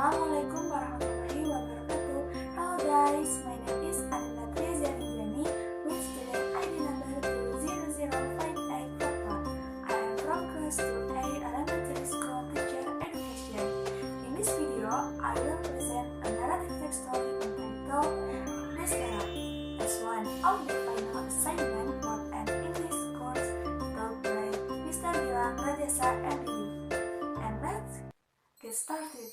Assalamualaikum warahmatullahi wabarakatuh. Hello guys, my name is Aninda Triazya Rinjani with student ID number 2005841. I am from class 2A Elementary School Teacher Education. In this video, I will present a narrative text story entitled Deskara as one of the final assignment for an English course taught by Mr. Gilang, Rajasa, M.Pd. And let's get started.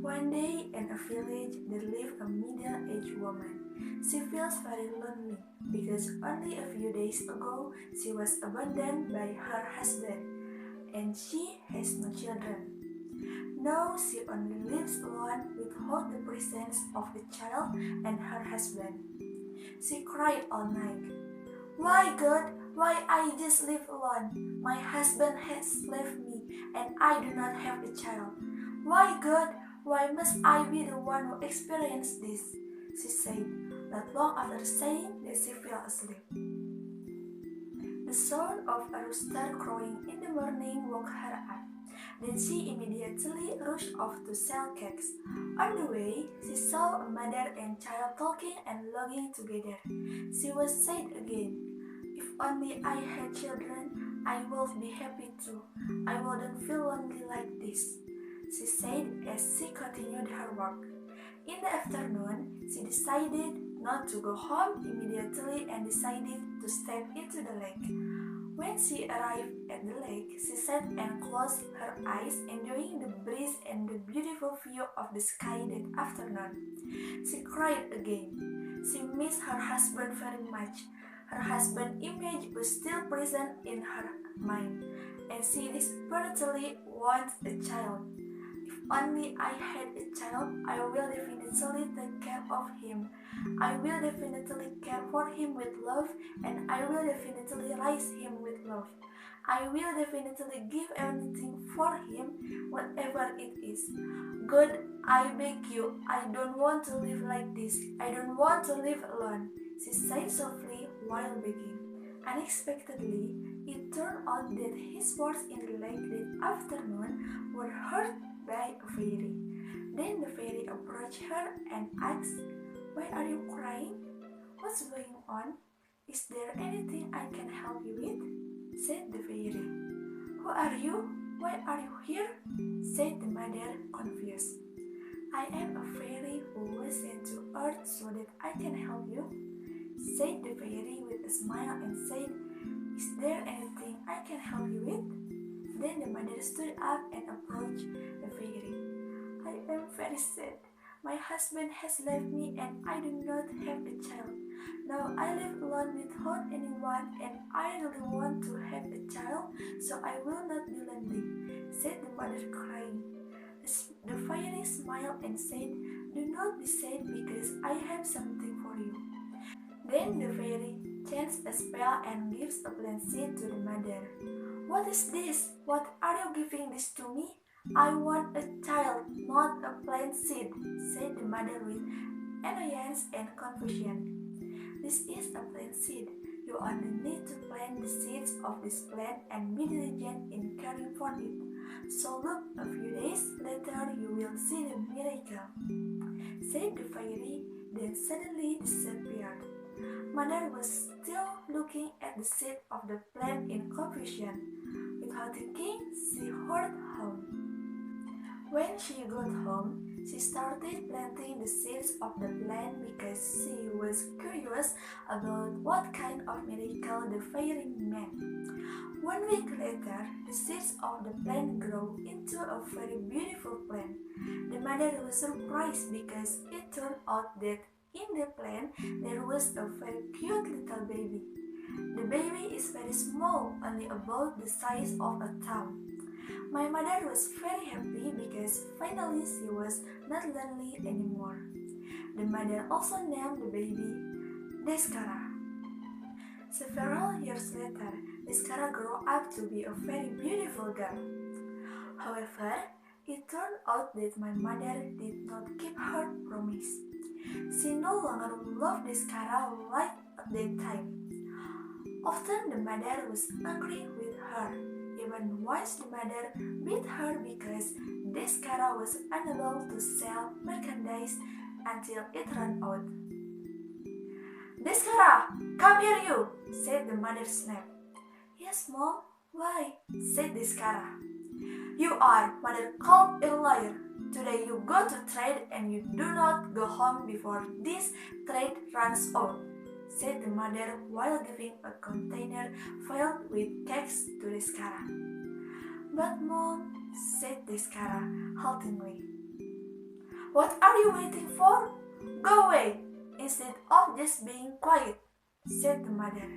One day in a village there lived a middle-aged woman. She feels very lonely because only a few days ago she was abandoned by her husband and she has no children. Now she only lives alone without the presence of the child and her husband. She cried all night. Why God, why I just live alone? My husband has left me and I do not have a child. Why God, why must I be the one who experienced this? She said, not long after saying that she fell asleep. The sound of a rooster crowing in the morning woke her up. Then she immediately rushed off to sell cakes. On the way, she saw a mother and child talking and laughing together. She was sad again. If only I had children, I would be happy too. I wouldn't feel lonely like this, she said as she continued her work. In the afternoon, she decided not to go home immediately and decided to step into the lake. When she arrived at the lake, she sat and closed her eyes, enjoying the breeze and the beautiful view of the sky that afternoon. She cried again. She missed her husband very much. Her husband's image was still present in her mind, and she desperately wants a child. If only I had a child, I will definitely take care of him. I will definitely care for him with love, and I will definitely raise him with love. I will definitely give everything for him, whatever it is. God, I beg you, I don't want to live like this. I don't want to live alone, she said softly while begging. Unexpectedly, it turned out that his words in the lake that afternoon were heard by a fairy. Then the fairy approached her and asked, "Why are you crying? What's going on? Is there anything I can help you with?" said the fairy. "Who are you? Why are you here?" said the mother, confused. "I am a fairy who was sent to earth so that I can help you," said the fairy with a smile and said, "Is there anything I can help you with?" Then the mother stood up and approached the fairy. "I am very sad. My husband has left me and I do not have a child. Now I live alone without anyone and I really want to have a child so I will not be lonely," said the mother crying. The fairy smiled and said, "Do not be sad because I have something for you." Then the fairy chants a spell and gives a plant seed to the mother. "What is this? What are you giving this to me? I want a child, not a plant seed," said the mother with annoyance and confusion. "This is a plant seed. You only need to plant the seeds of this plant and be diligent in caring for it. So look, a few days later you will see the miracle," said the fairy, then suddenly disappeared. Mother was still looking at the seed of the plant in confusion. Without thinking, she hurried home. When she got home, she started planting the seeds of the plant because she was curious about what kind of miracle the fairy meant. 1 week later, the seeds of the plant grew into a very beautiful plant. The mother was surprised because it turned out that in the plant there was a very cute little baby. The baby is very small, only about the size of a thumb. My mother was very happy because finally she was not lonely anymore. The mother also named the baby Deskara. Several years later, Deskara grew up to be a very beautiful girl. However, it turned out that my mother did not keep her promise. She no longer loved Deskara like at that time. Often the mother was angry with her. Even once the mother beat her because Descara was unable to sell merchandise until it ran out. "Descara, come here you," said the mother snap. "Yes, Mom, why?" said Descara. "You are mother called a liar. Today you go to trade and you do not go home before this trade runs out," said the mother while giving a container filled with cakes to Descara. "But Mom," said Descara haltingly. "What are you waiting for? Go away, instead of just being quiet," said the mother.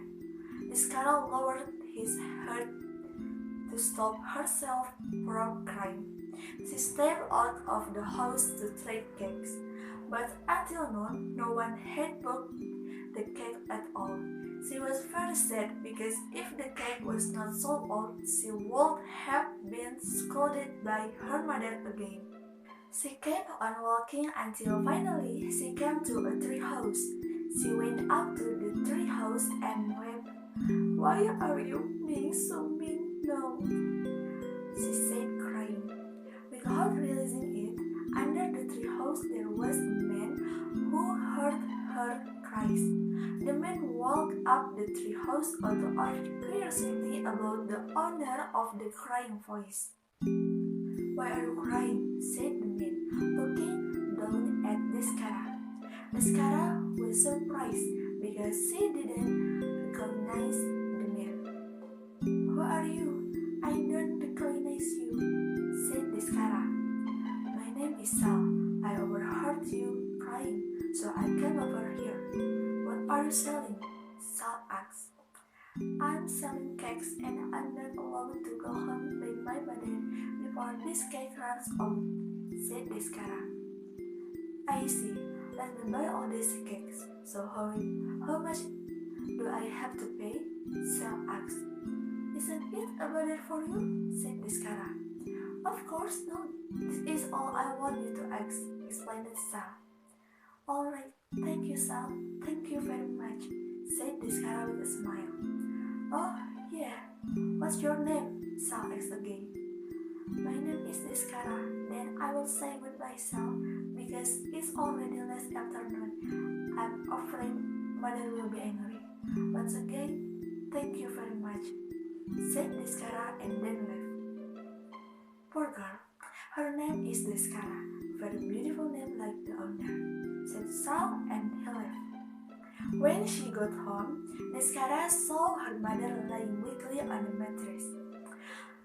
Descara lowered his head to stop herself from crying. She stepped out of the house to trade cakes, but until noon, no one had bought the cake at all. She was very sad because if the cake was not sold out, she would have been scolded by her mother again. She kept on walking until finally she came to a tree house. She went up to the tree house and wept. "Why are you being so mean now?" she said, crying. Without realizing it, under the tree house there was a man who heard her cries. The man walked up the tree house out of curiosity about the owner of the crying voice. "Why are you crying?" said the man, looking down at Descara. Descara was surprised because she didn't recognize the man. "Who are you? I don't recognize you," said Descara. "My name is Sal. I overheard you crying, so I came over here." "What are you selling?" Sal asked. "I'm selling cakes and I'm not allowed to go home with my mother before this cake runs out," said Descara. "I see. Let me buy all these cakes. So how much do I have to pay?" Sal asked. "Isn't it a bother for you?" said Descara. "Of course not. This is all I want you to ask," explained Sal. "All right, thank you, Sal. Thank you very much," said Descara with a smile. "Oh, yeah. What's your name?" Sal asked again. "My name is Descara. Then I will say goodbye, Sal, because it's already late afternoon. I'm afraid Mother will be angry. Once again, thank you very much," said Descara and then left. "Poor girl. Her name is Descara. Very beautiful name like the owner," said Sal and he left. When she got home, Descara saw her mother lying weakly on the mattress.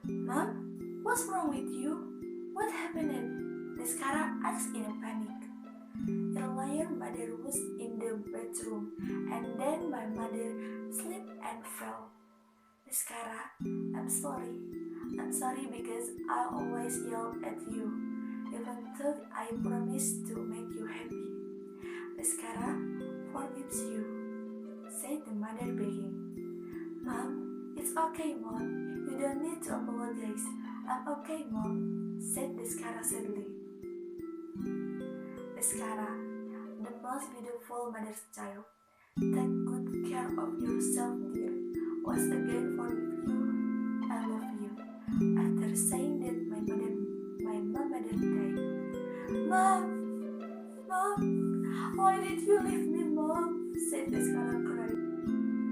"Mom, what's wrong with you? What happened?" Descara asked in a panic. "Earlier, Mother was in the bedroom, and then my mother slipped and fell." "Descara, I'm sorry. I'm sorry because I always yelled at you, even though I promised to make you happy." "Descara forgives you," said the mother begging. "Mom, it's okay, Mom. You don't need to apologize. I'm okay, Mom," said Descara sadly. "Descara, the most beautiful mother's child. Take good care of yourself, dear. Once again forgive you. I love you." After saying that, my mother died. "Mom, Mom, why did you leave me, Mom?" said Descara crying.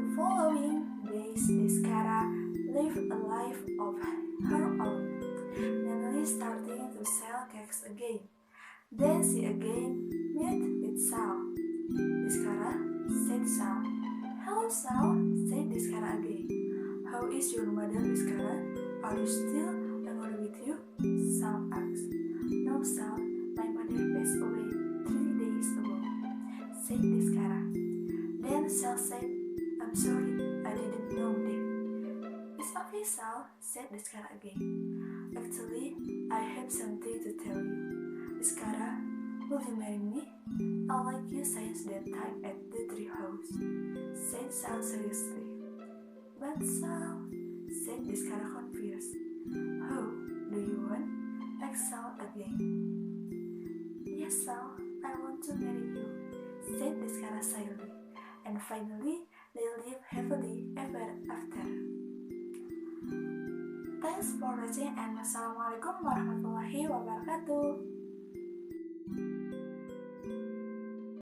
The following days, Descara lived a life of her own, namely starting to sell cakes again. Then she again met with Sal. "Descara," said Sal. "Hello, Sal," said Descara again. "How is your mother, Descara? Are you still angry with you?" Sal asked. "No, Sal, my mother passed away 3 days ago," said Descara. Then Sal said, "I'm sorry, I didn't know that." "It's okay, Sal," said Descara again. "Actually, I have something to tell you. Descara, will you marry me? I'll like you since that time at the tree house," said Sal seriously. "But Sal," said Descara confused. "How do you want?" asked Sal again. "Yes, Sal, I want to marry you," said Descara shyly. And finally, they lived happily ever after. Thanks for watching and Wassalamualaikum warahmatullahi wabarakatuh. wabarakatuh.